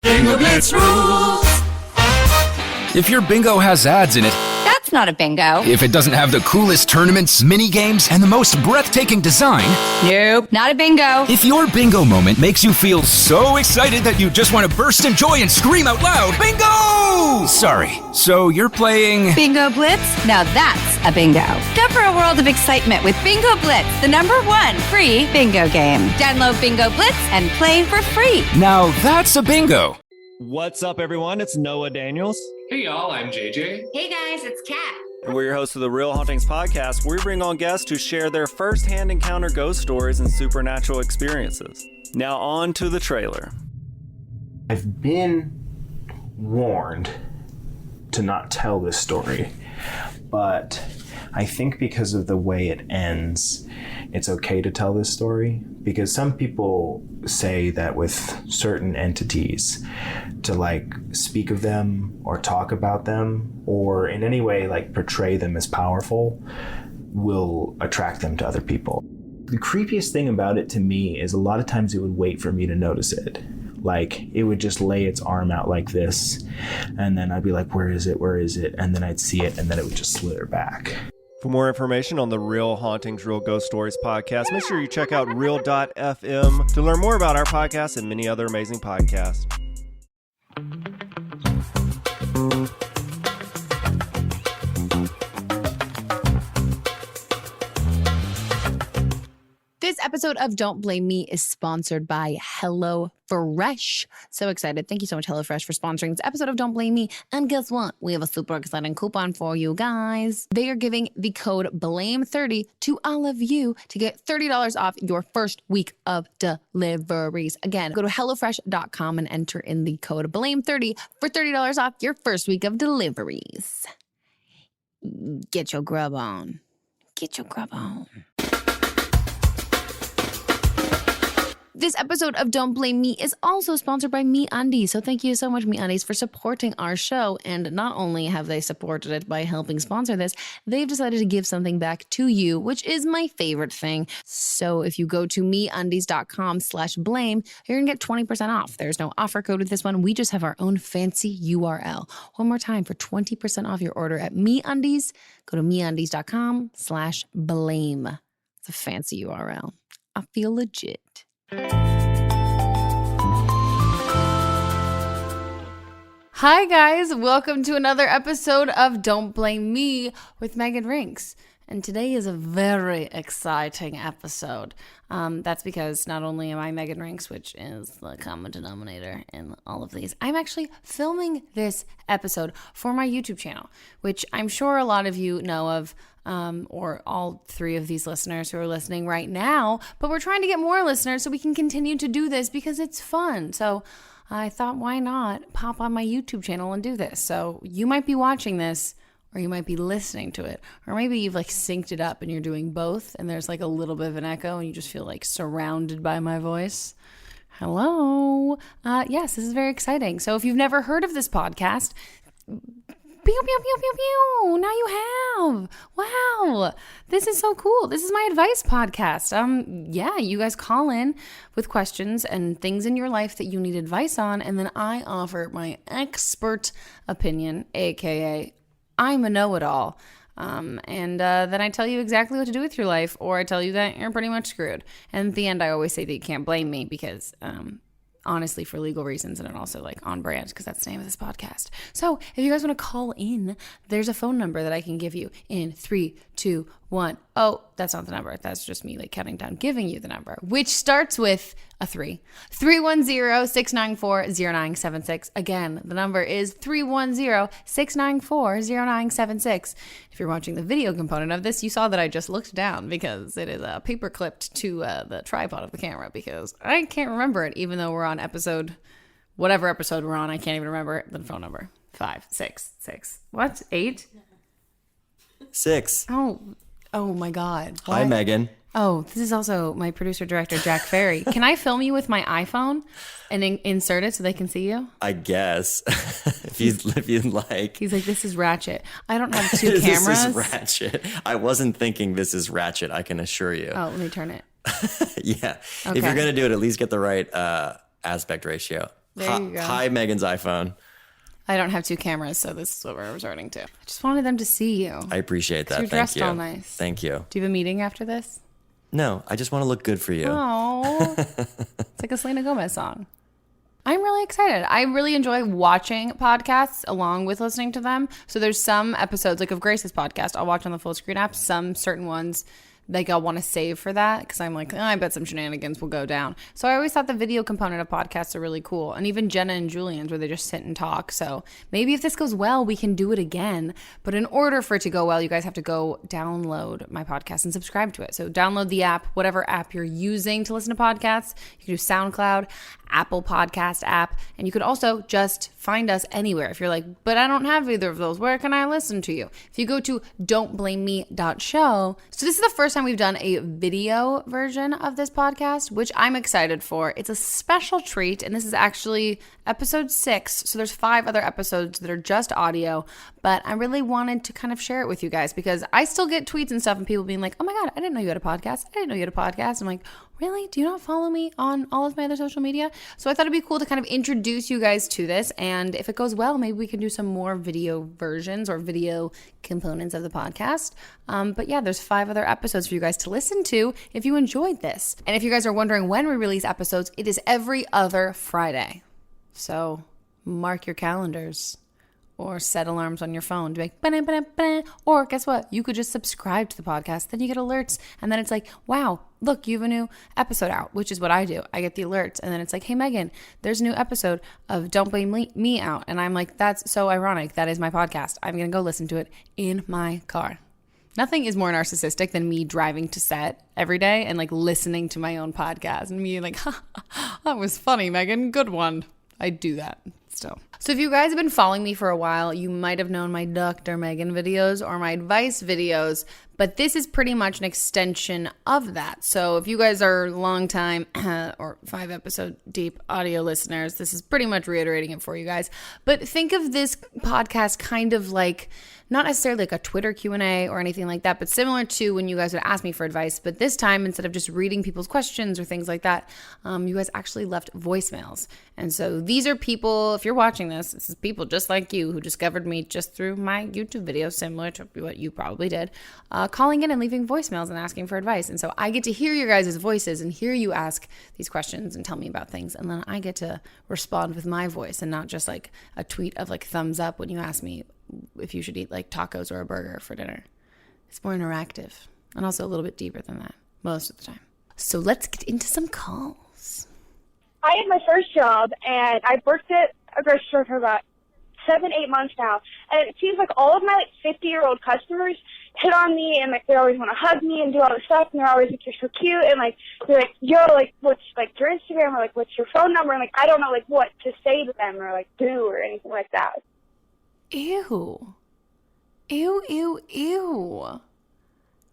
Bingo Blitz rules. If your bingo has ads in it, That's not a bingo. if it doesn't have the coolest tournaments, mini games, and the most breathtaking design, Nope, not a bingo. if your bingo moment makes you feel so excited that you just want to burst in joy and scream out loud, bingo! Sorry, so you're playing... Bingo Blitz? Now that's a bingo. Go for a world of excitement with Bingo Blitz, the #1 free bingo game. Download Bingo Blitz and play for free. Now that's a bingo. What's up, everyone? It's Noah Daniels. Hey y'all, I'm JJ. Hey guys, it's Kat. And we're your hosts of the Real Hauntings podcast, where we bring on guests who share their first-hand encounter ghost stories and supernatural experiences. Now on to the trailer. I've been warned to not tell this story, but I think because of the way it ends, it's okay to tell this story, because some people say that with certain entities, to like speak of them or talk about them or in any way like portray them as powerful will attract them to other people. The creepiest thing about it to me is a lot of times it would wait for me to notice it. Like it would just lay its arm out like this, and then I'd be like, where is it? Where is it? And then I'd see it, and then it would just slither back. For more information on the Real Hauntings, Real Ghost Stories podcast, make sure you check out real.fm to learn more about our podcast and many other amazing podcasts. This episode of Don't Blame Me is sponsored by HelloFresh. So excited. Thank you so much, HelloFresh, for sponsoring this episode of Don't Blame Me. And guess what? We have a super exciting coupon for you guys. They are giving the code BLAME30 to all of you to get $30 off your first week of deliveries. Again, go to HelloFresh.com and enter in the code BLAME30 for $30 off your first week of deliveries. Get your grub on. Get your grub on. This episode of Don't Blame Me is also sponsored by MeUndies. So thank you so much, MeUndies, for supporting our show. And not only have they supported it by helping sponsor this, they've decided to give something back to you, which is my favorite thing. So if you go to MeUndies.com/blame, you're going to get 20% off. There's no offer code with this one. We just have our own fancy URL. One more time, for 20% off your order at MeUndies, go to MeUndies.com/blame. It's a fancy URL. I feel legit. Hi guys, welcome to another episode of Don't Blame Me with Megan Rinks. And today is a very exciting episode. That's because not only am I Megan Rinks, which is the common denominator in all of these, I'm actually filming this episode for my YouTube channel, which I'm sure a lot of you know of, or all three of these listeners who are listening right now, but we're trying to get more listeners so we can continue to do this because it's fun. So I thought, why not pop on my YouTube channel and do this? So you might be watching this, or you might be listening to it, or maybe you've like synced it up and you're doing both and there's like a little bit of an echo and you just feel like surrounded by my voice. Hello. Yes, this is very exciting. So if you've never heard of this podcast, pew, pew, pew, pew, pew. Now you have. Wow. This is so cool. This is my advice podcast. Yeah, you guys call in with questions and things in your life that you need advice on, and then I offer my expert opinion, aka I'm a know-it-all. And then I tell you exactly what to do with your life, or I tell you that you're pretty much screwed. And at the end, I always say that you can't blame me because, honestly, for legal reasons, and also like on brand, because that's the name of this podcast. So if you guys want to call in, there's a phone number that I can give you in 3, 2, 1. Oh, that's not the number. That's just me like counting down, giving you the number, which starts with a 3. 310-694-0976. Again, the number is 310-694-0976. If you're watching the video component of this, you saw that I just looked down because it is paper clipped to the tripod of the camera because I can't remember it, even though we're on whatever episode we're on. I can't even remember the phone number. 5, 6, 6. What? 8? 6. Oh my God. What? Hi, Megan. Oh, this is also my producer-director, Jack Ferry. Can I film you with my iPhone and insert it so they can see you? I guess, if you'd like. He's like, this is ratchet. I don't have 2 cameras. This is ratchet. I wasn't thinking this is ratchet, I can assure you. Oh, let me turn it. Yeah. Okay. If you're going to do it, at least get the right aspect ratio. There you go. Hi, Megan's iPhone. I don't have 2 cameras, so this is what we're resorting to. I just wanted them to see you. I appreciate that. You're Thank dressed you. all nice. Thank you. Do you have a meeting after this? No, I just want to look good for you. Oh, it's like a Selena Gomez song. I'm really excited. I really enjoy watching podcasts along with listening to them. So there's some episodes, like of Grace's podcast, I'll watch on the full screen app. Some certain ones, like I'll want to save for that because I'm like, I bet some shenanigans will go down. So I always thought the video component of podcasts are really cool. And even Jenna and Julian's where they just sit and talk. So maybe if this goes well, we can do it again. But in order for it to go well, you guys have to go download my podcast and subscribe to it. So download the app, whatever app you're using to listen to podcasts. You can do SoundCloud, Apple Podcast app, and you could also just find us anywhere. If you're like, but I don't have either of those, where can I listen to you? If you go to don'tblameme.show, so this is the first time we've done a video version of this podcast, which I'm excited for. It's a special treat, and this is actually episode 6, so there's 5 other episodes that are just audio, but I really wanted to kind of share it with you guys because I still get tweets and stuff and people being like, oh my God, I didn't know you had a podcast. I didn't know you had a podcast. I'm like, really? Do you not follow me on all of my other social media? So I thought it'd be cool to kind of introduce you guys to this. And if it goes well, maybe we can do some more video versions or video components of the podcast. But yeah, there's 5 other episodes for you guys to listen to if you enjoyed this. And if you guys are wondering when we release episodes, it is every other Friday. So mark your calendars. Or set alarms on your phone to be like, ba-da-ba-da-ba. Or guess what? You could just subscribe to the podcast. Then you get alerts. And then it's like, wow, look, you have a new episode out, which is what I do. I get the alerts. And then it's like, hey, Megan, there's a new episode of Don't Blame Me out. And I'm like, that's so ironic. That is my podcast. I'm going to go listen to it in my car. Nothing is more narcissistic than me driving to set every day and like listening to my own podcast and me like, that was funny, Megan. Good one. I do that still. So if you guys have been following me for a while, you might have known my Dr. Megan videos or my advice videos, but this is pretty much an extension of that. So if you guys are long time or 5 episode deep audio listeners, this is pretty much reiterating it for you guys. But think of this podcast kind of like, not necessarily like a Twitter Q&A or anything like that, but similar to when you guys would ask me for advice. But this time, instead of just reading people's questions or things like that, you guys actually left voicemails. And so these are people, if you're watching this is people just like you who discovered me just through my YouTube videos, similar to what you probably did, calling in and leaving voicemails and asking for advice. And so I get to hear your guys' voices and hear you ask these questions and tell me about things. And then I get to respond with my voice and not just like a tweet of like thumbs up when you ask me if you should eat like tacos or a burger for dinner. It's more interactive and also a little bit deeper than that most of the time. So let's get into some calls. I had my first job, and I've worked at a grocery store for about 7-8 months now, and it seems like all of my 50-year-old customers hit on me, and like they always want to hug me and do all this stuff, and they're always like, you're so cute, and like they're like, yo, like what's like your Instagram, or like what's your phone number, and like I don't know like what to say to them or like do or anything like that. Ew. Ew, ew, ew.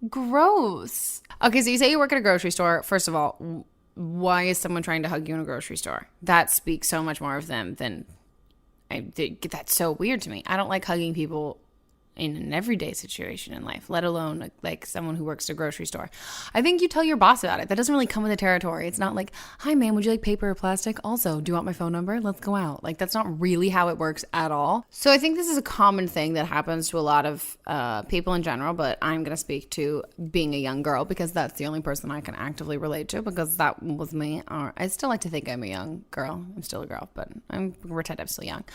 Gross. Okay, so you say you work at a grocery store. First of all, why is someone trying to hug you in a grocery store? That speaks so much more of them than that's so weird to me. I don't like hugging people in an everyday situation in life, let alone like someone who works at a grocery store. I think you tell your boss about it. That doesn't really come with the territory. It's not like, hi, man, would you like paper or plastic? Also, do you want my phone number? Let's go out. Like, that's not really how it works at all. So I think this is a common thing that happens to a lot of people in general, but I'm going to speak to being a young girl because that's the only person I can actively relate to because that was me. I still like to think I'm a young girl. I'm still a girl, but I'm pretend I'm still young.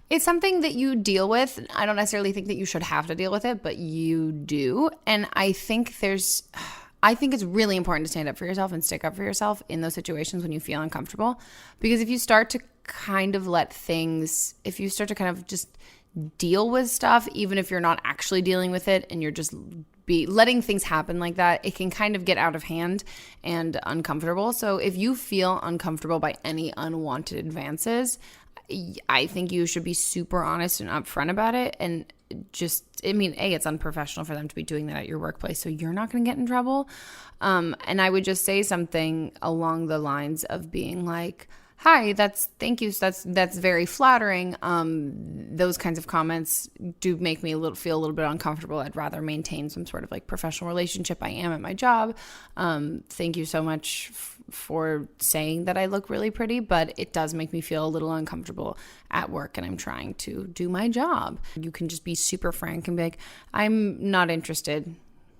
It's something that you deal with. I don't necessarily think that you should have to deal with it, but you do. And I think it's really important to stand up for yourself and stick up for yourself in those situations when you feel uncomfortable. Because if you start to kind of just deal with stuff, even if you're not actually dealing with it and you're just letting things happen like that, it can kind of get out of hand and uncomfortable. So if you feel uncomfortable by any unwanted advances, I think you should be super honest and upfront about it. And it's unprofessional for them to be doing that at your workplace, so you're not going to get in trouble. And I would just say something along the lines of being like, hi, thank you. That's very flattering. Those kinds of comments do make me feel a little bit uncomfortable. I'd rather maintain some sort of like professional relationship. I am at my job. Thank you so much for saying that I look really pretty, but it does make me feel a little uncomfortable at work, and I'm trying to do my job. You can just be super frank and be like, I'm not interested.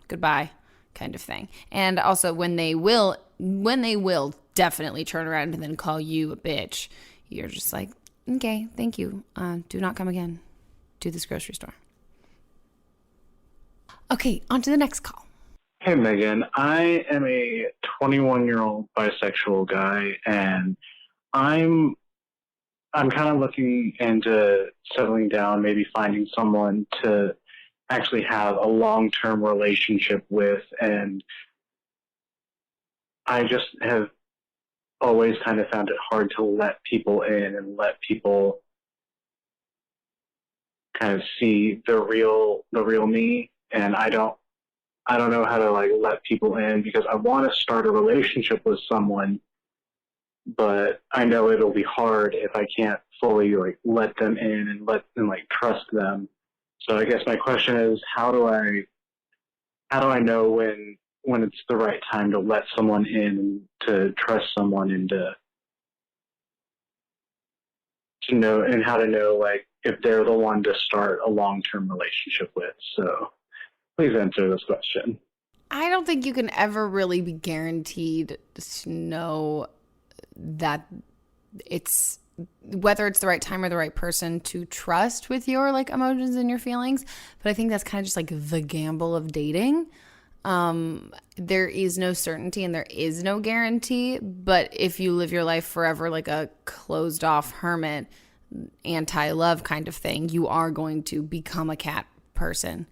Goodbye, kind of thing. And also when they will definitely turn around and then call you a bitch, you're just like, okay, thank you. Do not come again to this grocery store. Okay, on to the next call. Hey, Megan. I am a 21-year-old bisexual guy, and I'm kind of looking into settling down, maybe finding someone to actually have a long-term relationship with, and I just have always kind of found it hard to let people in and let people kind of see the real me, and I don't know how to like let people in because I want to start a relationship with someone, but I know it'll be hard if I can't fully like let them in and like trust them. So I guess my question is, how do I know when it's the right time to let someone in, to trust someone, and to know, and how to know like if they're the one to start a long-term relationship with. So please answer this question. I don't think you can ever really be guaranteed to know that it's whether it's the right time or the right person to trust with your like emotions and your feelings. But I think that's kind of just like the gamble of dating. There is no certainty and there is no guarantee. But if you live your life forever like a closed off hermit, anti-love kind of thing, you are going to become a cat person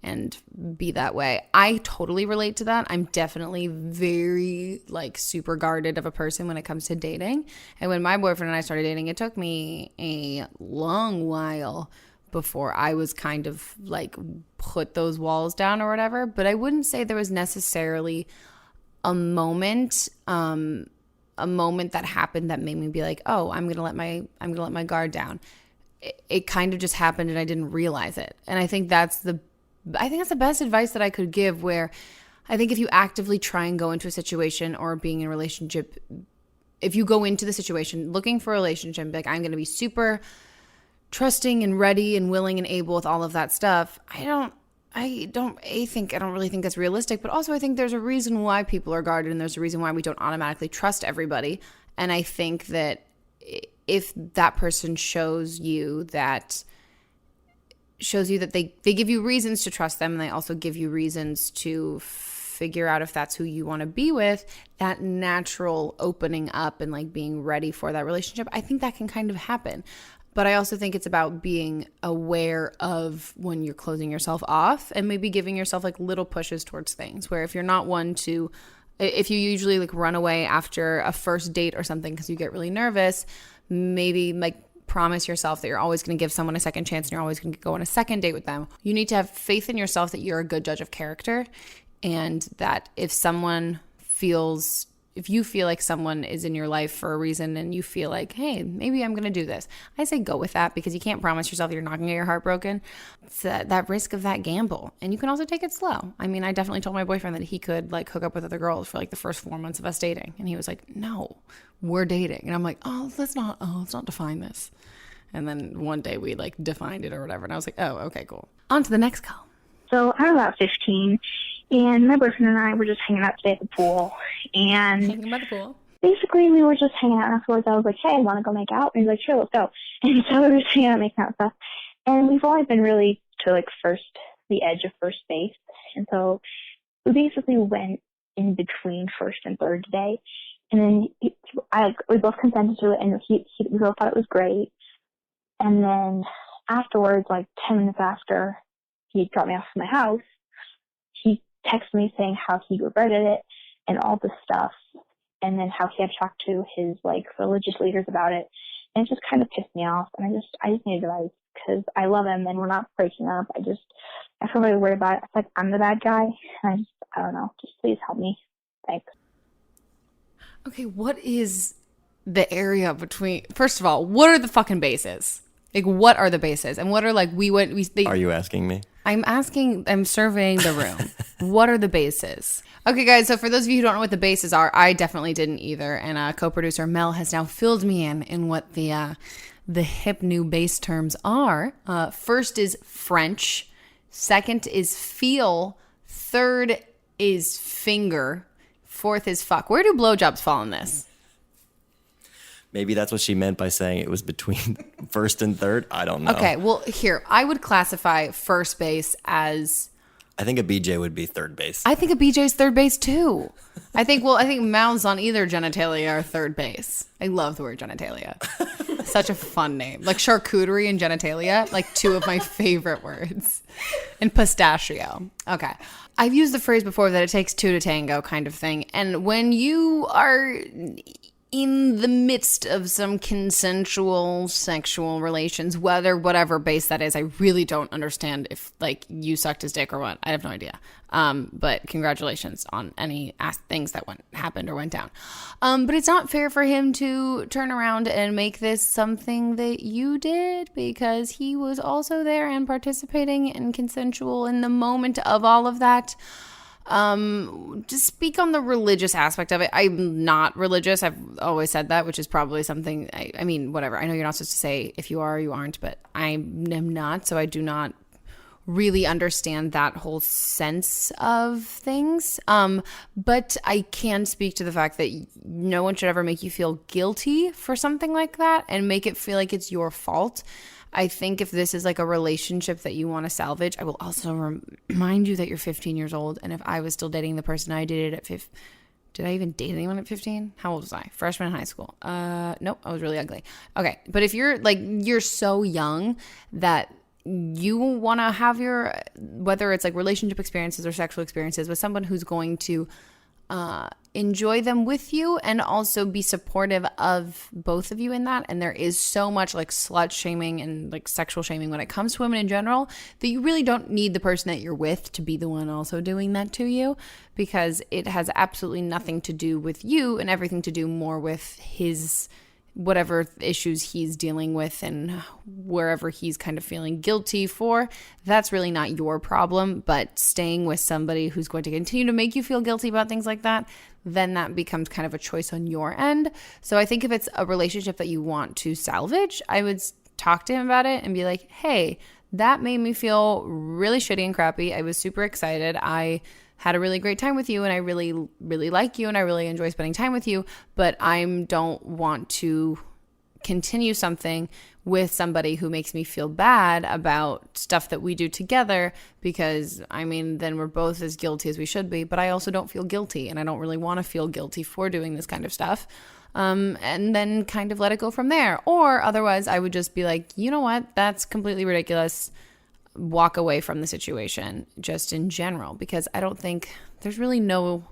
and be that way. I totally relate to that. I'm definitely very like super guarded of a person when it comes to dating. And when my boyfriend and I started dating, it took me a long while before I was kind of like put those walls down or whatever. But I wouldn't say there was necessarily a moment that happened that made me be like, oh, I'm gonna let my guard down. It kind of just happened and I didn't realize it. And I think that's the best advice that I could give, where I think if you actively try and go into a situation or being in a relationship, if you go into the situation looking for a relationship, like I'm going to be super trusting and ready and willing and able with all of that stuff, I don't really think that's realistic. But also I think there's a reason why people are guarded, and there's a reason why we don't automatically trust everybody. And I think that if that person shows you that they give you reasons to trust them, and they also give you reasons to figure out if that's who you want to be with, that natural opening up and like being ready for that relationship, I think that can kind of happen. But I also think it's about being aware of when you're closing yourself off and maybe giving yourself like little pushes towards things, where if you're not one to, if you usually like run away after a first date or something because you get really nervous, maybe like promise yourself that you're always going to give someone a second chance and you're always going to go on a second date with them. You need to have faith in yourself that you're a good judge of character, and that if you feel like someone is in your life for a reason and you feel like, hey, maybe I'm going to do this, I say go with that, because you can't promise yourself that you're not going to get your heart broken. It's that risk of that gamble. And you can also take it slow. I mean, I definitely told my boyfriend that he could like hook up with other girls for like the first 4 months of us dating. And he was like, no, we're dating. And I'm like, let's not define this. And then one day we like defined it or whatever. And I was like, oh, okay, cool. On to the next call. So I'm about 15, and my boyfriend and I were just hanging out today at the pool. And Hanging by the pool. basically we were just hanging out afterwards. I was like, hey, I want to go make out. And he's like, sure, let's go. And so we were just hanging out making out stuff. And we've always been really to like the edge of first base. And so we basically went in between first and third day. And then we both consented to it, and we both thought it was great. And then afterwards, like 10 minutes after he dropped me off at my house, he texted me saying how he regretted it and all this stuff, and then how he had talked to his like religious leaders about it. And it just kind of pissed me off. And I just need advice, because I love him and we're not breaking up. I feel really worried about it. I feel like I'm the bad guy. And I don't know. Just please help me. Thanks. Okay, what is the area between, first of all, what are the fucking bases? Like, what are the bases? And what are like, Are you asking me? I'm surveying the room. What are the bases? Okay, guys, so for those of you who don't know what the bases are, I definitely didn't either. And co-producer Mel has now filled me in what the hip new base terms are. First is French. Second is feel. Third is finger. Fourth is fuck. Where do blowjobs fall in this? Maybe that's what she meant by saying it was between first and third. I don't know. Okay, well, here, I would classify first base as... I think a BJ would be third base. I think a BJ is third base too. I think mouths on either genitalia are third base. I love the word genitalia. Such a fun name. Like charcuterie and genitalia, like two of my favorite words. And pistachio. Okay. I've used the phrase before that it takes two to tango kind of thing. And when you are in the midst of some consensual sexual relations, whatever base that is, I really don't understand if like you sucked his dick or what. I have no idea. But congratulations on any things that happened or went down. But it's not fair for him to turn around and make this something that you did, because he was also there and participating and consensual in the moment of all of that. To speak on the religious aspect of it, I'm not religious. I've always said that, which is probably something, I mean, whatever. I know you're not supposed to say if you are or you aren't, but I am not. So I do not really understand that whole sense of things. But I can speak to the fact that no one should ever make you feel guilty for something like that and make it feel like it's your fault. I think if this is like a relationship that you want to salvage, I will also remind you that you're 15 years old. And if I was still dating the person I dated at 15, did I even date anyone at 15? How old was I? Freshman in high school. Nope, I was really ugly. Okay, but if you're so young that you want to have whether it's like relationship experiences or sexual experiences with someone who's going to enjoy them with you and also be supportive of both of you in that. And there is so much like slut shaming and like sexual shaming when it comes to women in general that you really don't need the person that you're with to be the one also doing that to you, because it has absolutely nothing to do with you and everything to do more with his whatever issues he's dealing with and wherever he's kind of feeling guilty for. That's really not your problem. But staying with somebody who's going to continue to make you feel guilty about things like that, then that becomes kind of a choice on your end. So I think if it's a relationship that you want to salvage, I would talk to him about it and be like, hey, that made me feel really shitty and crappy. I was super excited. I had a really great time with you and I really, really like you and I really enjoy spending time with you, but I don't want to continue something with somebody who makes me feel bad about stuff that we do together, because I mean, then we're both as guilty as we should be, but I also don't feel guilty and I don't really want to feel guilty for doing this kind of stuff. And then kind of let it go from there. Or otherwise I would just be like, you know what, that's completely ridiculous. Walk away from the situation just in general, because I don't think there's really no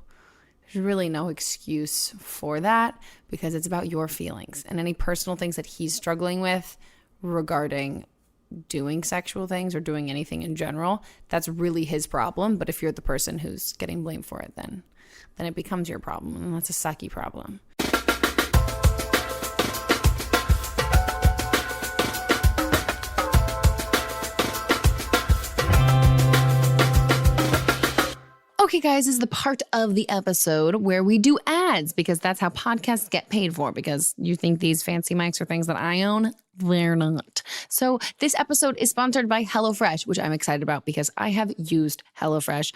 excuse for that, because it's about your feelings and any personal things that he's struggling with regarding doing sexual things or doing anything in general. That's really his problem. But if you're the person who's getting blamed for it, then it becomes your problem, and that's a sucky problem. Okay, guys, this is the part of the episode where we do ads, because that's how podcasts get paid for, because you think these fancy mics are things that I own. They're not. So this episode is sponsored by HelloFresh, which I'm excited about because I have used HelloFresh.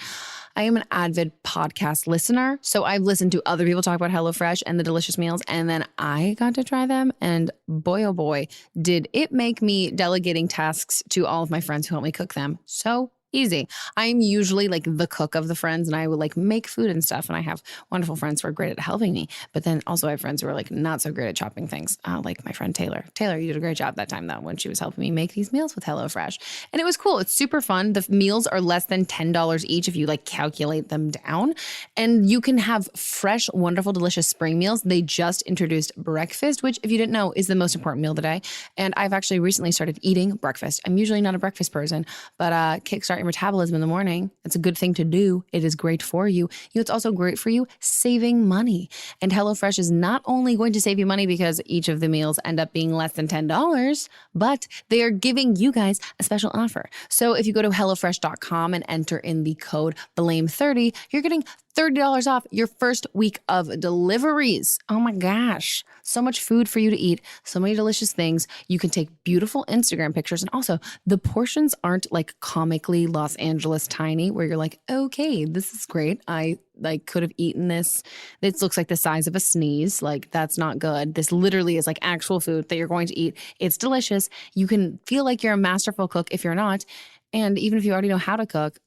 I am an avid podcast listener, so I've listened to other people talk about HelloFresh and the delicious meals, and then I got to try them, and boy, oh boy, did it make me delegating tasks to all of my friends who help me cook them so easy. I'm usually like the cook of the friends, and I would like make food and stuff. And I have wonderful friends who are great at helping me. But then also I have friends who are like not so great at chopping things. Like my friend Taylor. Taylor, you did a great job that time though, when she was helping me make these meals with HelloFresh. And it was cool. It's super fun. The meals are less than $10 each if you like calculate them down. And you can have fresh, wonderful, delicious spring meals. They just introduced breakfast, which if you didn't know is the most important meal of the day. And I've actually recently started eating breakfast. I'm usually not a breakfast person, but Kickstart your metabolism in the morning. It's a good thing to do. It is great for you. It's also great for you saving money. And HelloFresh is not only going to save you money because each of the meals end up being less than $10, but they are giving you guys a special offer. So if you go to HelloFresh.com and enter in the code BLAME30, you're getting $30 off your first week of deliveries. Oh my gosh. So much food for you to eat. So many delicious things. You can take beautiful Instagram pictures. And also, the portions aren't like comically Los Angeles tiny where you're like, okay, this is great. I could have eaten this. This looks like the size of a sneeze. Like, that's not good. This literally is like actual food that you're going to eat. It's delicious. You can feel like you're a masterful cook if you're not. And even if you already know how to cook,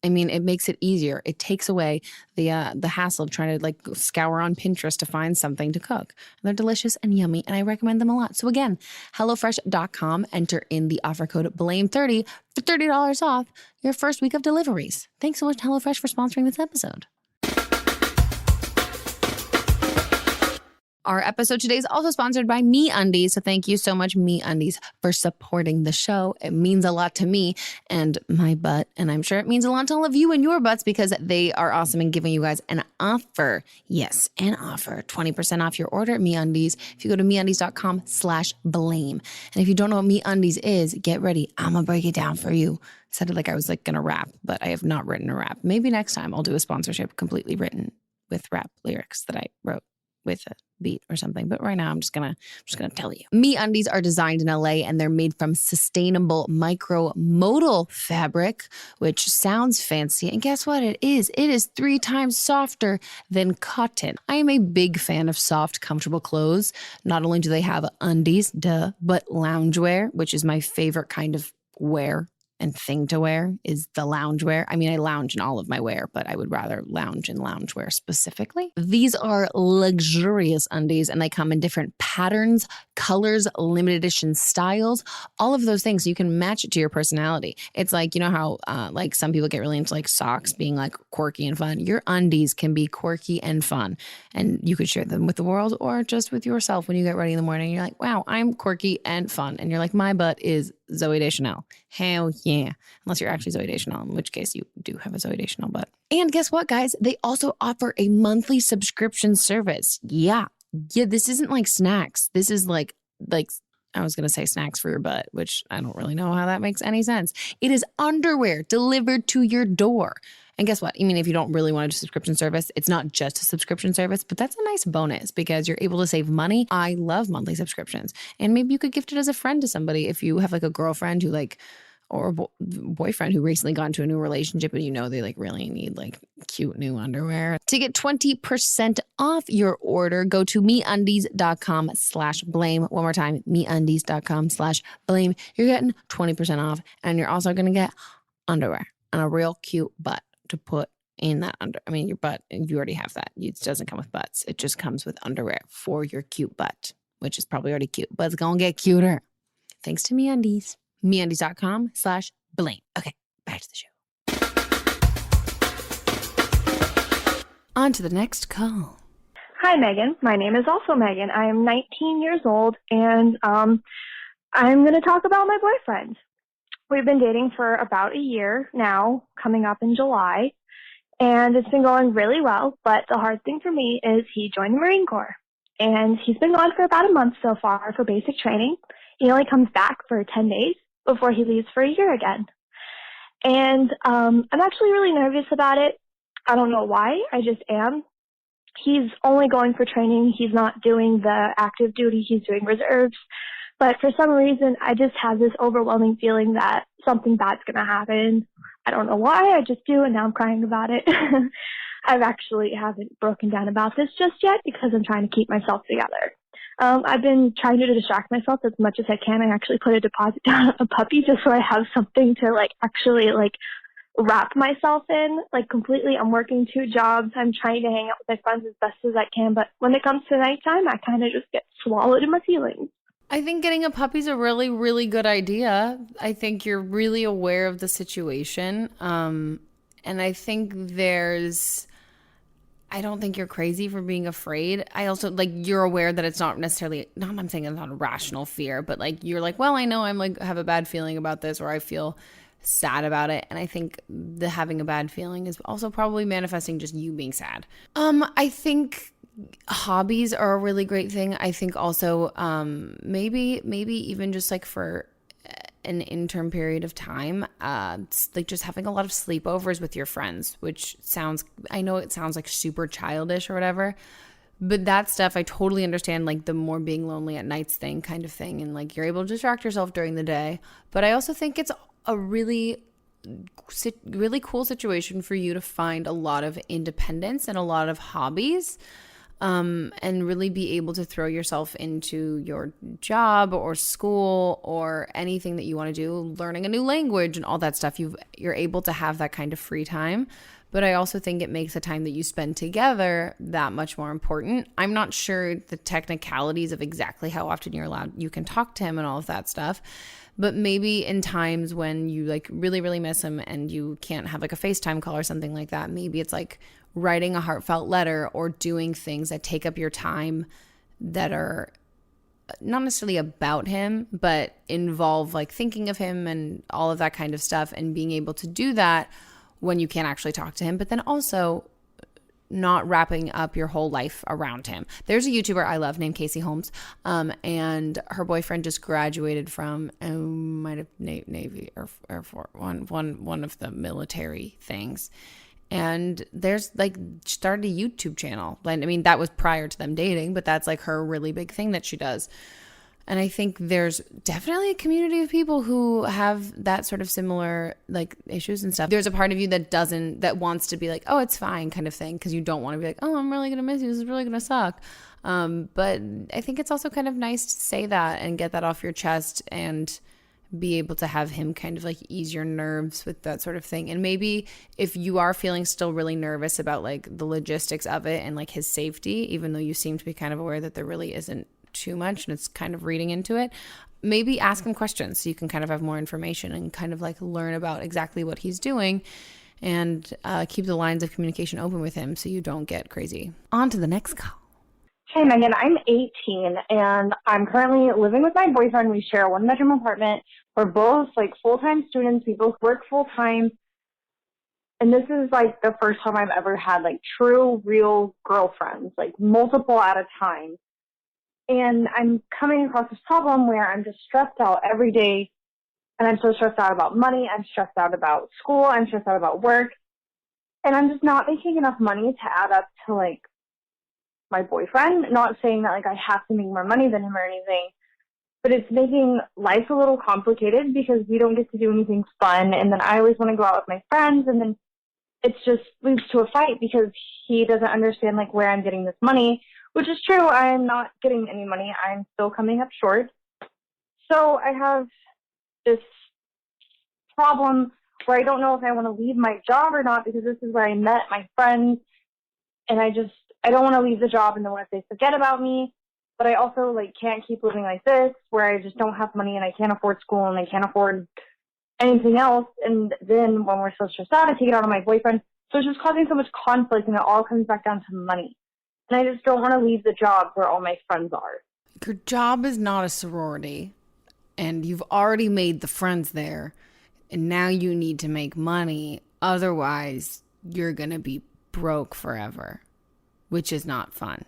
I mean, it makes it easier. It takes away the hassle of trying to like scour on Pinterest to find something to cook. And they're delicious and yummy, and I recommend them a lot. So again, HelloFresh.com, enter in the offer code BLAME30 for $30 off your first week of deliveries. Thanks so much to HelloFresh for sponsoring this episode. Our episode today is also sponsored by MeUndies. So thank you so much, MeUndies, for supporting the show. It means a lot to me and my butt. And I'm sure it means a lot to all of you and your butts because they are awesome in giving you guys an offer. Yes, an offer. 20% off your order at MeUndies if you go to MeUndies.com/blame. And if you don't know what MeUndies is, get ready. I'm going to break it down for you. It sounded like I was like going to rap, but I have not written a rap. Maybe next time I'll do a sponsorship completely written with rap lyrics that I wrote with a beat or something. But right now I'm just gonna tell you. MeUndies are designed in LA and they're made from sustainable micromodal fabric, which sounds fancy. And guess what? It is 3 times softer than cotton. I am a big fan of soft, comfortable clothes. Not only do they have undies, but loungewear, which is my favorite kind of wear and thing to wear, is the loungewear. I mean, I lounge in all of my wear, but I would rather lounge in loungewear specifically. These are luxurious undies and they come in different patterns, colors, limited edition styles, all of those things. So you can match it to your personality. It's like, you know how like some people get really into like socks being like quirky and fun. Your undies can be quirky and fun, and you could share them with the world or just with yourself when you get ready in the morning. You're like, wow, I'm quirky and fun. And you're like, my butt is Zooey Deschanel. Hell yeah. Unless you're actually Zooey Deschanel, in which case you do have a Zooey Deschanel butt. And guess what, guys? They also offer a monthly subscription service. Yeah, this isn't like snacks. This is like I was going to say snacks for your butt, which I don't really know how that makes any sense. It is underwear delivered to your door. And guess what? I mean, if you don't really want a subscription service, it's not just a subscription service, but that's a nice bonus because you're able to save money. I love monthly subscriptions. And maybe you could gift it as a friend to somebody if you have like a girlfriend who like, or boyfriend who recently got into a new relationship and you know they like really need like cute new underwear. To get 20% off your order, go to MeUndies.com/blame. One more time, MeUndies.com/blame. You're getting 20% off and you're also going to get underwear and a real cute butt to put in that I mean, your butt, you already have that. It doesn't come with butts. It just comes with underwear for your cute butt, which is probably already cute, but it's going to get cuter. Thanks to MeUndies. MeUndies.com/blame. Okay, back to the show. On to the next call. Hi, Megan. My name is also Megan. I am 19 years old, and I'm going to talk about my boyfriend. We've been dating for about a year now, coming up in July, and it's been going really well, but the hard thing for me is he joined the Marine Corps, and he's been gone for about a month so far for basic training. He only comes back for 10 days before he leaves for a year again. And I'm actually really nervous about it. I don't know why. I just am. He's only going for training. He's not doing the active duty. He's doing reserves. But for some reason, I just have this overwhelming feeling that something bad's going to happen. I don't know why. I just do, and now I'm crying about it. I actually haven't broken down about this just yet because I'm trying to keep myself together. I've been trying to distract myself as much as I can. I actually put a deposit down on a puppy just so I have something to actually wrap myself in completely. I'm working 2 jobs. I'm trying to hang out with my friends as best as I can. But when it comes to nighttime, I kind of just get swallowed in my feelings. I think getting a puppy's a really, really good idea. I think you're really aware of the situation. And I think I don't think you're crazy for being afraid. I also, you're aware that it's not necessarily, I'm saying it's not a rational fear, but you're well, I know I'm have a bad feeling about this, or I feel sad about it. And I think the having a bad feeling is also probably manifesting just you being sad. I think hobbies are a really great thing. I think also maybe even just like for an interim period of time, like just having a lot of sleepovers with your friends, which I know it sounds like super childish or whatever, but that stuff I totally understand, like the more being lonely at nights thing kind of thing, and like you're able to distract yourself during the day. But I also think it's a really cool situation for you to find a lot of independence and a lot of hobbies, and really be able to throw yourself into your job or school or anything that you want to do, learning a new language and all that stuff. You're able to have that kind of free time. But I also think it makes the time that you spend together that much more important. I'm not sure the technicalities of exactly how often you can talk to him and all of that stuff. But maybe in times when you like really, really miss him and you can't have like a FaceTime call or something like that, maybe it's like writing a heartfelt letter or doing things that take up your time that are not necessarily about him, but involve like thinking of him and all of that kind of stuff, and being able to do that when you can't actually talk to him, but then also not wrapping up your whole life around him. There's a YouTuber I love named Casey Holmes, and her boyfriend just graduated from might have Navy or Air Force, one of the military things. And there's like started a YouTube channel. I mean, that was prior to them dating, but that's like her really big thing that she does. And I think there's definitely a community of people who have that sort of similar like issues and stuff. There's a part of you that wants to be like, oh, it's fine kind of thing, because you don't want to be like, oh, I'm really going to miss you. This is really going to suck. But I think it's also kind of nice to say that and get that off your chest and be able to have him kind of like ease your nerves with that sort of thing. And maybe if you are feeling still really nervous about like the logistics of it and like his safety, even though you seem to be kind of aware that there really isn't too much and it's kind of reading into it, maybe ask him questions so you can kind of have more information and kind of like learn about exactly what he's doing, and keep the lines of communication open with him so you don't get crazy. On to the next call. Hey, Megan, I'm 18, and I'm currently living with my boyfriend. We share a one-bedroom apartment. We're both, like, full-time students. We both work full-time. And this is, like, the first time I've ever had, like, true, real girlfriends, like, multiple at a time. And I'm coming across this problem where I'm just stressed out every day. And I'm so stressed out about money. I'm stressed out about school. I'm stressed out about work. And I'm just not making enough money to add up to, like, my boyfriend. Not saying that, like, I have to make more money than him or anything. But it's making life a little complicated because we don't get to do anything fun. And then I always want to go out with my friends. And then it just leads to a fight because he doesn't understand, like, where I'm getting this money. Which is true. I'm not getting any money. I'm still coming up short. So I have this problem where I don't know if I want to leave my job or not, because this is where I met my friends. And I don't want to leave the job and then what if they forget about me. But I also like can't keep living like this where I just don't have money and I can't afford school and I can't afford anything else. And then when we're so stressed out, I take it out on my boyfriend. So it's just causing so much conflict, and it all comes back down to money. And I just don't want to leave the job where all my friends are. Your job is not a sorority, and you've already made the friends there, and now you need to make money. Otherwise, you're going to be broke forever, which is not fun.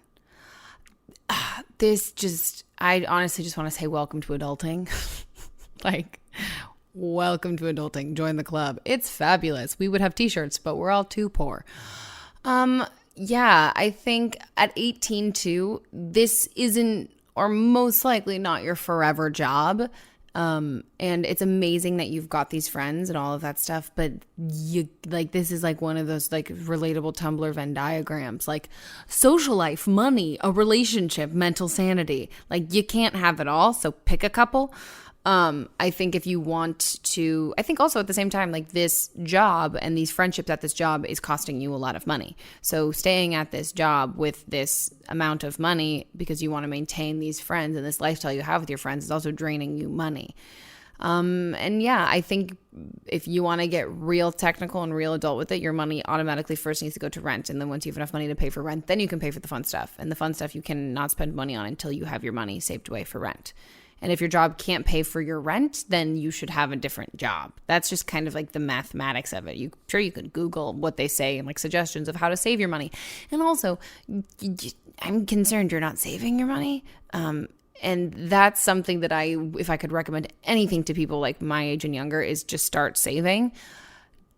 I honestly just want to say welcome to adulting. Like, welcome to adulting. Join the club. It's fabulous. We would have t-shirts, but we're all too poor. Yeah, I think at 18 too, this isn't, or most likely not, your forever job. And it's amazing that you've got these friends and all of that stuff, but you like, this is like one of those like relatable Tumblr Venn diagrams, like social life, money, a relationship, mental sanity. Like you can't have it all. So pick a couple. I think if you want to, I think also at the same time, like this job and these friendships at this job is costing you a lot of money. So staying at this job with this amount of money because you want to maintain these friends and this lifestyle you have with your friends is also draining you money. And yeah, I think if you want to get real technical and real adult with it, your money automatically first needs to go to rent. And then once you have enough money to pay for rent, then you can pay for the fun stuff. And the fun stuff you cannot spend money on until you have your money saved away for rent. And if your job can't pay for your rent, then you should have a different job. That's just kind of like the mathematics of it. Sure, you could Google what they say and like suggestions of how to save your money. And also, I'm concerned you're not saving your money. And that's something that if I could recommend anything to people like my age and younger, is just start saving.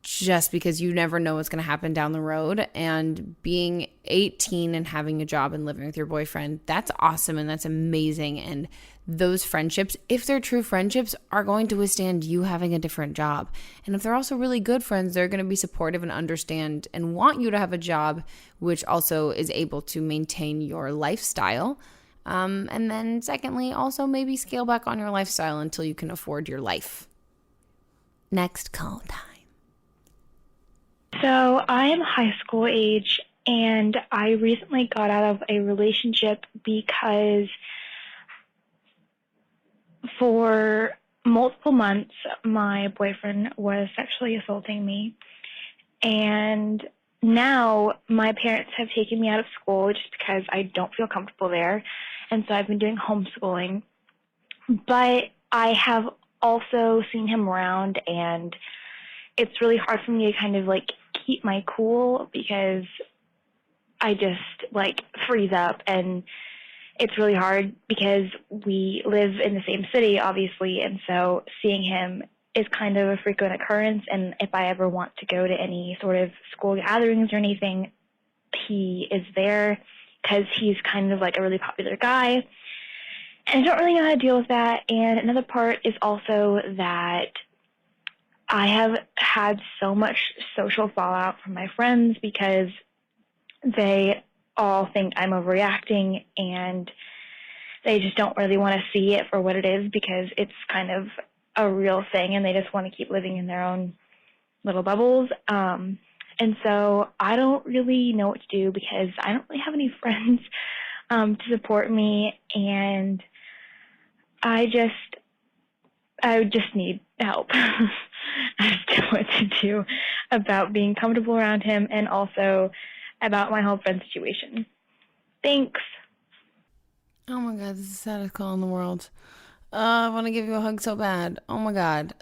Just because you never know what's going to happen down the road. And being 18 and having a job and living with your boyfriend, that's awesome and that's amazing. And those friendships, if they're true friendships, are going to withstand you having a different job. And if they're also really good friends, they're going to be supportive and understand and want you to have a job, which also is able to maintain your lifestyle. And then secondly, also maybe scale back on your lifestyle until you can afford your life. Next call time. So I am high school age, and I recently got out of a relationship because for multiple months, my boyfriend was sexually assaulting me. And now my parents have taken me out of school just because I don't feel comfortable there. And so I've been doing homeschooling. But I have also seen him around, and it's really hard for me to kind of like keep my cool because I just like freeze up, and it's really hard because we live in the same city, obviously, and so seeing him is kind of a frequent occurrence. And if I ever want to go to any sort of school gatherings or anything, he is there because he's kind of like a really popular guy. And I don't really know how to deal with that. And another part is also that I have had so much social fallout from my friends because they all think I'm overreacting, and they just don't really want to see it for what it is because it's kind of a real thing, and they just want to keep living in their own little bubbles. And so I don't really know what to do because I don't really have any friends to support me, and I just need help. I just don't know what to do about being comfortable around him and also about my whole friend situation. Thanks. Oh my God, this is the saddest call in the world. I want to give you a hug so bad. Oh my God.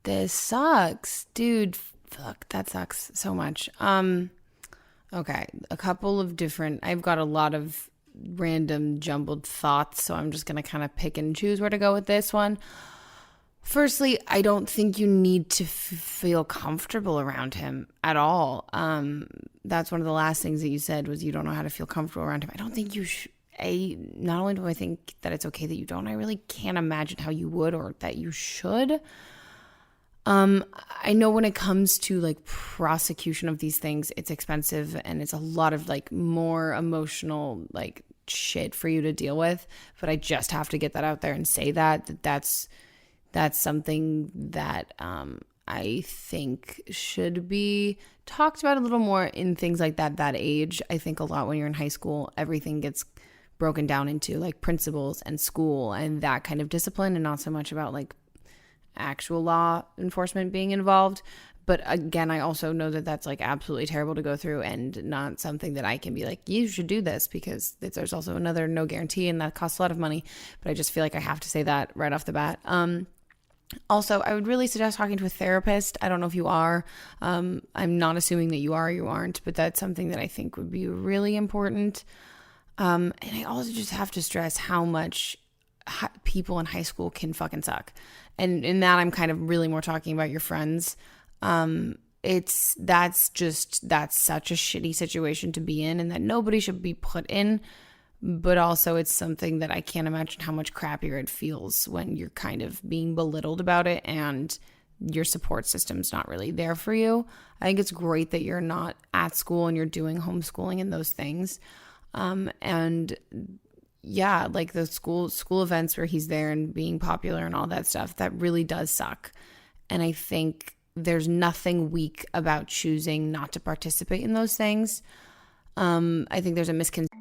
This sucks. Dude, fuck, that sucks so much. Okay, a couple of different, I've got a lot of random jumbled thoughts, so I'm just going to kind of pick and choose where to go with this one. Firstly, I don't think you need to feel comfortable around him at all. That's one of the last things that you said was you don't know how to feel comfortable around him. I don't think you should. Not only do I think that it's okay that you don't, I really can't imagine how you would or that you should. I know when it comes to like prosecution of these things, it's expensive and it's a lot of like more emotional like shit for you to deal with. But I just have to get that out there and say that's something that I think should be talked about a little more in things like that age. I think a lot when you're in high school, everything gets broken down into like principles and school and that kind of discipline, and not so much about like actual law enforcement being involved. But again, I also know that that's like absolutely terrible to go through and not something that I can be like, you should do this, because there's also another no guarantee and that costs a lot of money. But I just feel like I have to say that right off the bat. Also, I would really suggest talking to a therapist. I don't know if you are. I'm not assuming that you are or you aren't, but that's something that I think would be really important. And I also just have to stress how much people in high school can fucking suck. And in that, I'm kind of really more talking about your friends. That's such a shitty situation to be in and that nobody should be put in. But also it's something that I can't imagine how much crappier it feels when you're kind of being belittled about it and your support system's not really there for you. I think it's great that you're not at school and you're doing homeschooling and those things. And yeah, like the school events where he's there and being popular and all that stuff, that really does suck. And I think there's nothing weak about choosing not to participate in those things. I think there's a misconception.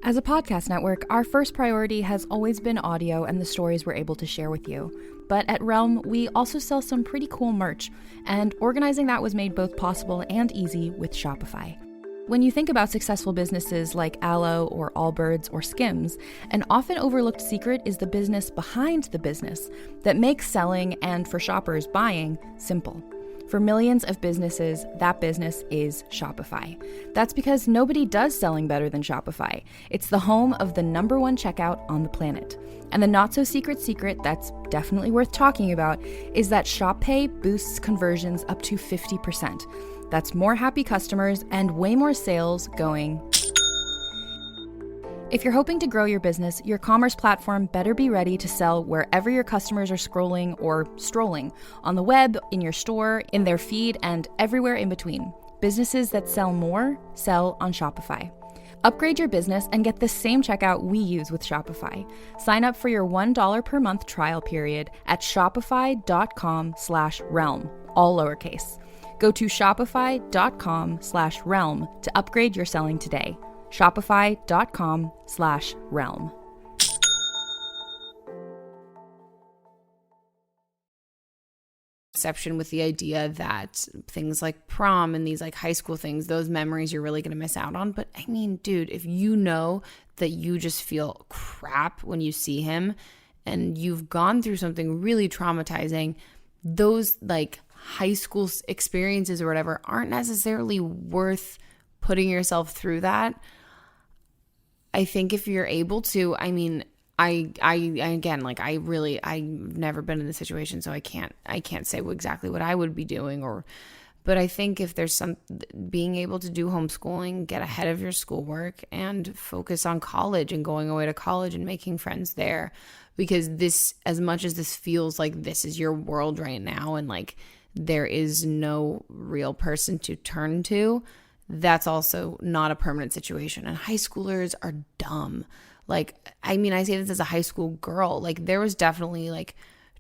As a podcast network, our first priority has always been audio and the stories we're able to share with you. But at Realm, we also sell some pretty cool merch, and organizing that was made both possible and easy with Shopify. When you think about successful businesses like Aloe or Allbirds or Skims, an often overlooked secret is the business behind the business that makes selling and, for shoppers, buying simple. For millions of businesses, that business is Shopify. That's because nobody does selling better than Shopify. It's the home of the #1 checkout on the planet. And the not-so-secret secret that's definitely worth talking about is that Shop Pay boosts conversions up to 50%. That's more happy customers and way more sales going. If you're hoping to grow your business, your commerce platform better be ready to sell wherever your customers are scrolling or strolling, on the web, in your store, in their feed, and everywhere in between. Businesses that sell more sell on Shopify. Upgrade your business and get the same checkout we use with Shopify. Sign up for your $1 per month trial period at shopify.com/realm, all lowercase. Go to shopify.com/realm to upgrade your selling today. Shopify.com/realm. Exception with the idea that things like prom and these like high school things, those memories you're really going to miss out on. But I mean, dude, if you know that you just feel crap when you see him and you've gone through something really traumatizing, those like high school experiences or whatever aren't necessarily worth putting yourself through that. I think if you're able to, I mean, I've never been in this situation, so I can't say exactly what I would be doing, but I think if there's being able to do homeschooling, get ahead of your schoolwork and focus on college and going away to college and making friends there, because this, as much as this feels like this is your world right now and like there is no real person to turn to, that's also not a permanent situation. And high schoolers are dumb. Like, I mean, I say this as a high school girl. Like, there was definitely like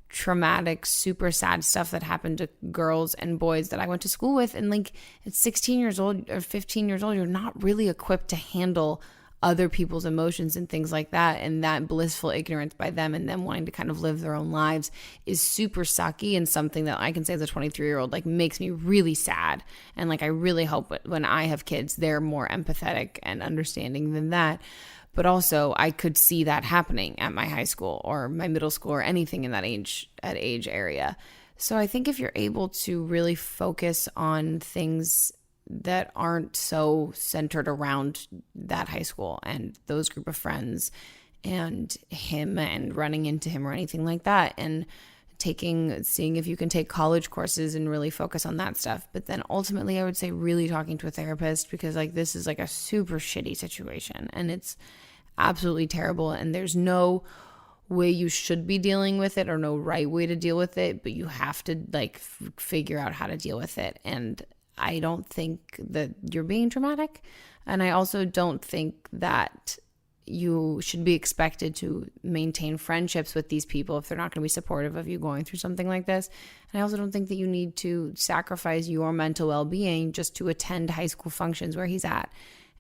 traumatic, super sad stuff that happened to girls and boys that I went to school with. And like at 16 years old or 15 years old, you're not really equipped to handle other people's emotions and things like that. And that blissful ignorance by them and them wanting to kind of live their own lives is super sucky, and something that I can say as a 23-year-old like makes me really sad. And like I really hope when I have kids, they're more empathetic and understanding than that. But also I could see that happening at my high school or my middle school or anything in that age area. So I think if you're able to really focus on things that aren't so centered around that high school and those group of friends and him and running into him or anything like that, and seeing if you can take college courses and really focus on that stuff. But then ultimately I would say really talking to a therapist, because like this is like a super shitty situation and it's absolutely terrible, and there's no way you should be dealing with it or no right way to deal with it, but you have to like figure out how to deal with it. And I don't think that you're being dramatic, and I also don't think that you should be expected to maintain friendships with these people if they're not going to be supportive of you going through something like this. And I also don't think that you need to sacrifice your mental well-being just to attend high school functions where he's at.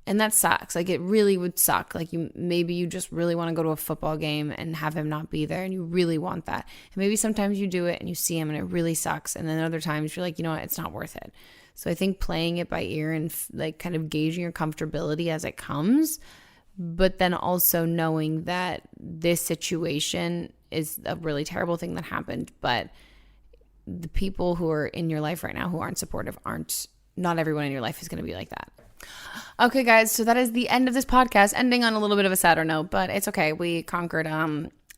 And that sucks. Like, it really would suck. Like, maybe you just really want to go to a football game and have him not be there, and you really want that. And maybe sometimes you do it and you see him and it really sucks. And then other times you're like, you know what, it's not worth it. So I think playing it by ear and like kind of gauging your comfortability as it comes, but then also knowing that this situation is a really terrible thing that happened, but the people who are in your life right now who aren't supportive not everyone in your life is going to be like that. Okay, guys, so that is the end of this podcast, ending on a little bit of a sadder note, but it's okay. We conquered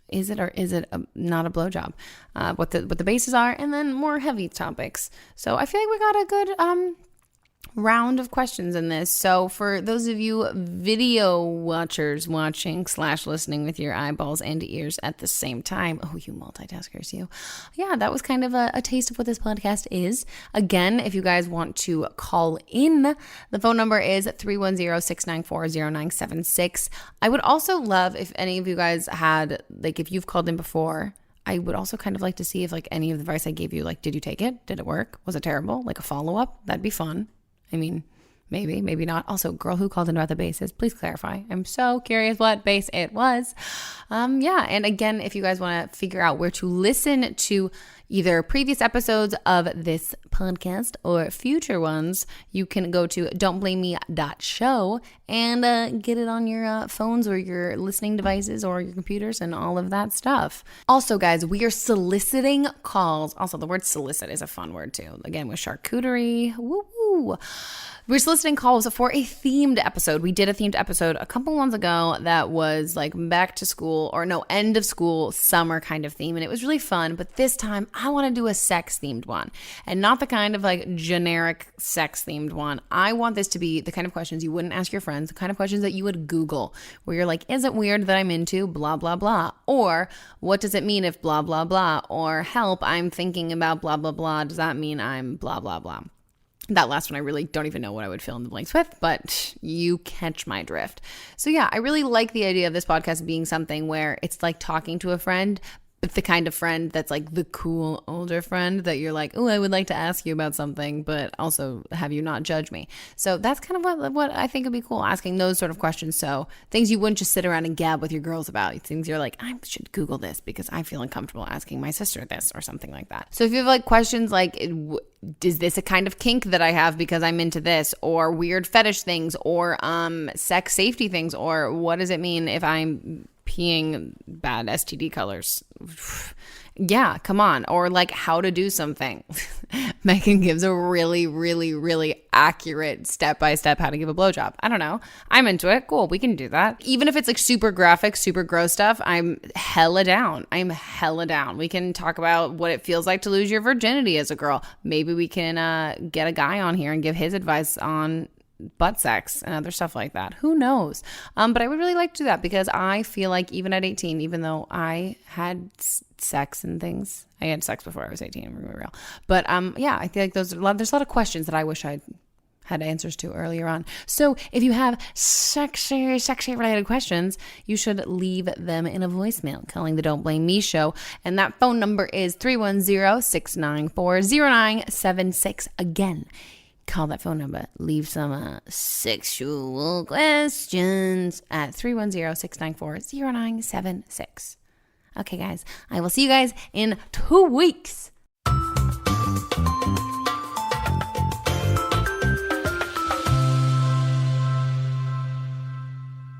is it not a blowjob? What the bases are, and then more heavy topics. So I feel like we got a good round of questions in this. So for those of you video watchers watching / listening with your eyeballs and ears at the same time, oh, you multitaskers, you. Yeah, that was kind of a taste of what this podcast is. Again, if you guys want to call in, the phone number is 310-694-0976. I would also love if any of you guys had, like, if you've called in before, I would also kind of like to see if like any of the advice I gave you, like, did you take it? Did it work? Was it terrible? Like a follow-up? That'd be fun. I mean, maybe not. Also, girl who called in about the bases, please clarify. I'm so curious what base it was. Yeah. And again, if you guys want to figure out where to listen to either previous episodes of this podcast or future ones, you can go to don'tblameme.show and get it on your phones or your listening devices or your computers and all of that stuff. Also, guys, we are soliciting calls. Also, the word solicit is a fun word too. Again, with charcuterie. Woo-woo. We're soliciting calls for a themed episode. We did a themed episode a couple months ago that was like back to school, or no, end of school, summer kind of theme. And it was really fun. But this time I want to do a sex themed one, and not the kind of like generic sex themed one. I want this to be the kind of questions you wouldn't ask your friends, the kind of questions that you would Google, where you're like, is it weird that I'm into blah, blah, blah? Or what does it mean if blah, blah, blah? Or help, I'm thinking about blah, blah, blah. Does that mean I'm blah, blah, blah? That last one, I really don't even know what I would fill in the blanks with, but you catch my drift. So yeah, I really like the idea of this podcast being something where it's like talking to a friend, but the kind of friend that's like the cool older friend that you're like, oh, I would like to ask you about something, but also have you not judge me. So that's kind of what I think would be cool, asking those sort of questions. So things you wouldn't just sit around and gab with your girls about. Things you're like, I should Google this because I feel uncomfortable asking my sister this or something like that. So if you have like questions like, is this a kind of kink that I have because I'm into this, or weird fetish things, or sex safety things, or what does it mean if I'm peeing bad STD colors? Yeah, come on. Or like how to do something. Megan gives a really, really, really accurate step-by-step how to give a blowjob. I don't know. I'm into it. Cool. We can do that. Even if it's like super graphic, super gross stuff, I'm hella down. We can talk about what it feels like to lose your virginity as a girl. Maybe we can get a guy on here and give his advice on butt sex and other stuff like that. Who knows? But I would really like to do that because I feel like even at 18, even though I had sex and things, I had sex before I was 18, I'm really real. But yeah, I feel like there's a lot of questions that I wish I'd had answers to earlier on. So if you have sexy related questions, you should leave them in a voicemail calling the Don't Blame Me show. And that phone number is 310-694-0976. Again, call that phone number. Leave some sexual questions at 310-694-0976. Okay, guys. I will see you guys in 2 weeks.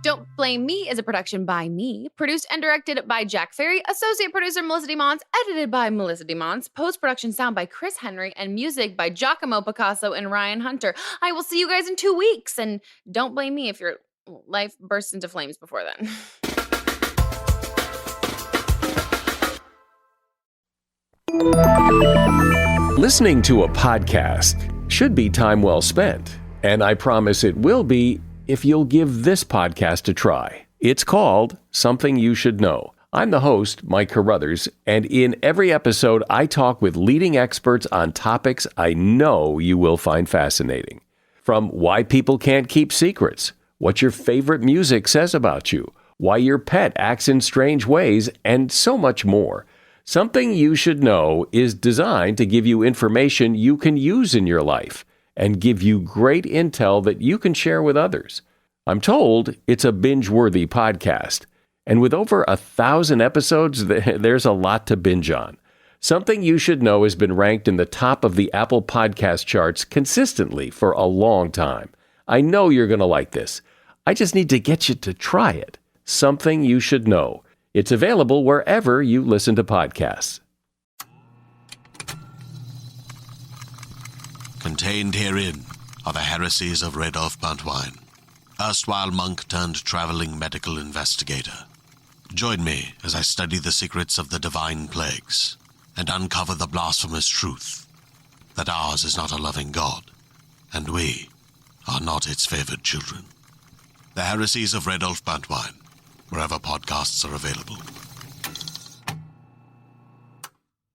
Don't Blame Me is a production by me, produced and directed by Jack Ferry, associate producer Melissa DeMons, edited by Melissa DeMons, post-production sound by Chris Henry, and music by Giacomo Picasso and Ryan Hunter. I will see you guys in 2 weeks, and don't blame me if your life bursts into flames before then. Listening to a podcast should be time well spent, and I promise it will be if you'll give this podcast a try. It's called Something You Should Know. I'm the host, Mike Carruthers, and in every episode, I talk with leading experts on topics I know you will find fascinating. From why people can't keep secrets, what your favorite music says about you, why your pet acts in strange ways, and so much more. Something You Should Know is designed to give you information you can use in your life and give you great intel that you can share with others. I'm told it's a binge-worthy podcast, and with over 1,000 episodes, there's a lot to binge on. Something You Should Know has been ranked in the top of the Apple Podcast charts consistently for a long time. I know you're going to like this. I just need to get you to try it. Something You Should Know. It's available wherever you listen to podcasts. Contained herein are the heresies of Radolf Buntwine, erstwhile monk turned traveling medical investigator. Join me as I study the secrets of the divine plagues and uncover the blasphemous truth that ours is not a loving God, and we are not its favored children. The heresies of Radolf Buntwine, wherever podcasts are available.